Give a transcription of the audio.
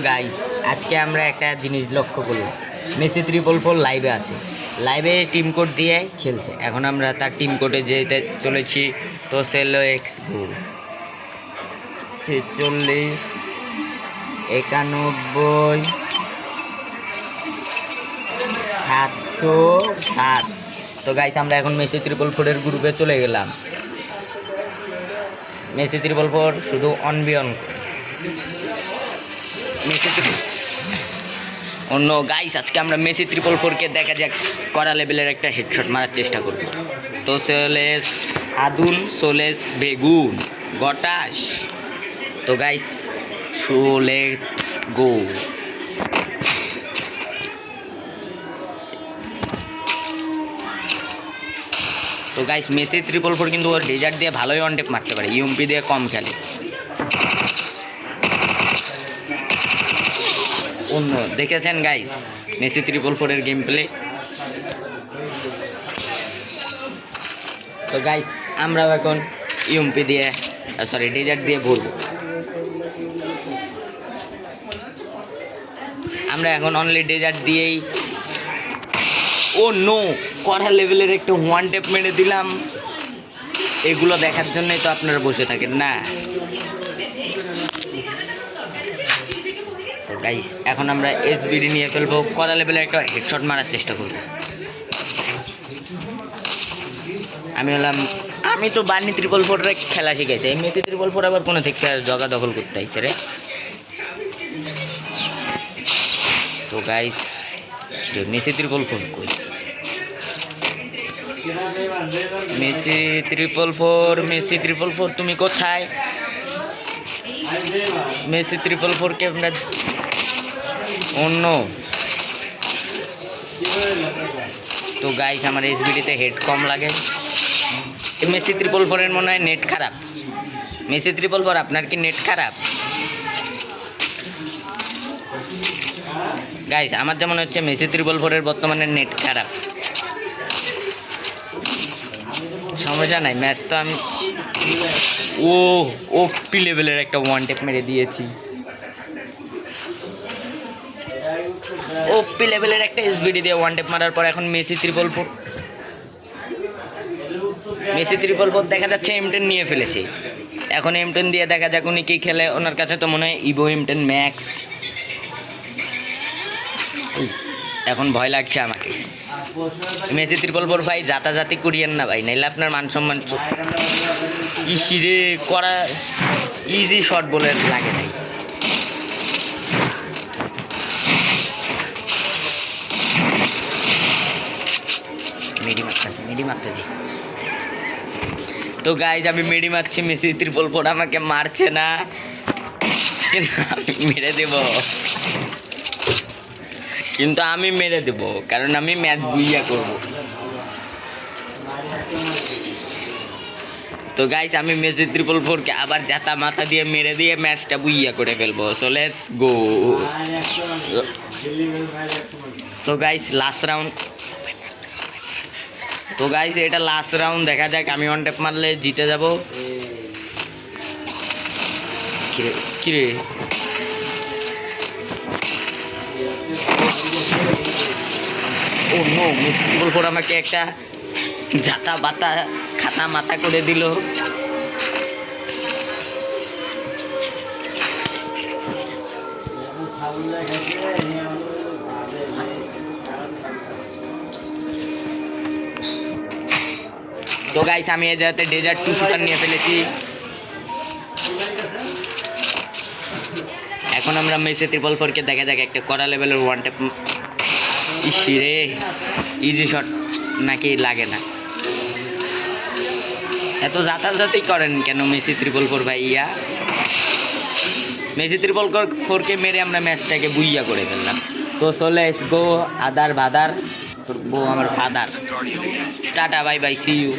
Guys আজকে আমরা একটা জিনিস লক্ষ্য করলাম, মেসি 444 লাইভে আছে, লাইভে টিম কোড দিয়ে খেলছে। এখন আমরা তার টিম কোডে যেতে চলেছি। তো সেলো এক্স গো 46 91 707। তো গাইস আমরা এখন মেসি 444 গ্রুপে চলে গেলাম। মেসি 444 শুধু অন বি অন মেসি অন্য গাইস আজকে আমরা মেসি 444কে দেখা যাক কড়া লেভেলের একটা হেডশট মারার চেষ্টা করব। তো সোলেস আদুন সোলেস বেগুন গটাস। তো গাইস সো লেটস গো। তো গাইস মেসি 444 কিন্তু ওর ডেজার্ট দিয়ে ভালোই অন টেপ মারতে পারে, ইউএমপি দিয়ে কম খেলে। অন্য দেখেছেন গাইস মেসি 444 গেম প্লে। তো গাইস আমরাও এখন ইউএমপি দিয়ে ডেজার্ট দিয়ে ভরবো। আমরা এখন অনলি ডেজার্ট দিয়েই ও নো কড়া লেভেলের একটা ওয়ান টেপ মেরে দিলাম। এগুলো দেখার জন্যই তো আপনারা বসে থাকেন না। তো গাইস এখন আমরা এসবিডি নিয়ে ফেলবো, কড়া লেভেলের একটা হেডশট মারার চেষ্টা করবো। আমি তো বার্নি 444 খেলা শিখেছি, এই মেসি 444 আবার কোনো থেকে জগা দখল করতে আইছে রে। তো গাইস মেসি 444 কই? মেসি 444 তুমি কোথায়? মেসি 444কে আমরা অন্য। তো গাইস আমার এসবিডিতে হেড কম লাগে। মেসি 444 মনে হয় নেট খারাপ। মেসি 444 আপনার কি নেট খারাপ? গাইস আমার যেমন হচ্ছে মেসি 444 বর্তমানে নেট খারাপ। সমস্যা নাই, ম্যাচ তো আমি ওপি লেভেলের একটা ওয়ান টেপ মেরে দিয়েছি। ওপি লেভেলের একটা এসবিডি দিয়ে ওয়ান টেপ মারার পর এখন মেসি 444 দেখা যাচ্ছে M10 নিয়ে ফেলেছে। এখন M10 দিয়ে দেখা যাক উনি কি খেলে। ওনার কাছে তো মনে হয় ইভো M10 ম্যাক্স। এখন ভয় লাগছে আমাকে। মেসি 444 ভাই জাতাজাতি করিয়েন না ভাই, নাইলে আপনার মান সম্মান ইসিরে করা ইজি শট বলে লাগে নাই। মেডি মারতে দিই। তো গাইজ আমি মেডি মারছি, মেসি 444 আমাকে মারছে না, আমি মেরে দেব। কিন্তু আমি মেরে দেব কারণ আমি ম্যাচ বুইয়া করব। তো গাইস আমি মেসি 444কে আবার জাতা মাথা দিয়ে মেরে দিয়ে ম্যাচটা বুইয়া করে ফেলবো। So let's go. So guys last round. তো গাইস এটা লাস্ট রাউন্ড, দেখা যাক আমি ওয়ান টেপ মারলে জিতে যাব। কিরে ও নো, মেসি 444 আমাকে একটা জাতা বাতা খাতা মাথা করে দিল। তো গাইস আমি এই জায়গাতে ডেজার্ট 2 শুটার নিয়ে ফেলেছি। এখন আমরা মেসি 444কে দেখা যাক একটা কড়া লেভেলের ওয়ান টেপ। ইসিরে ইজি শট নাকি লাগে না। এত জাতাজাতি করেন কেন মেসি 444 ভাইয়া? মেসি 444কে মেরে আমরা ম্যাচটাকে বুইয়া করে ফেললাম। তো লেটস গো আদার বাদার বউ আমার father. Tata bye bye see you.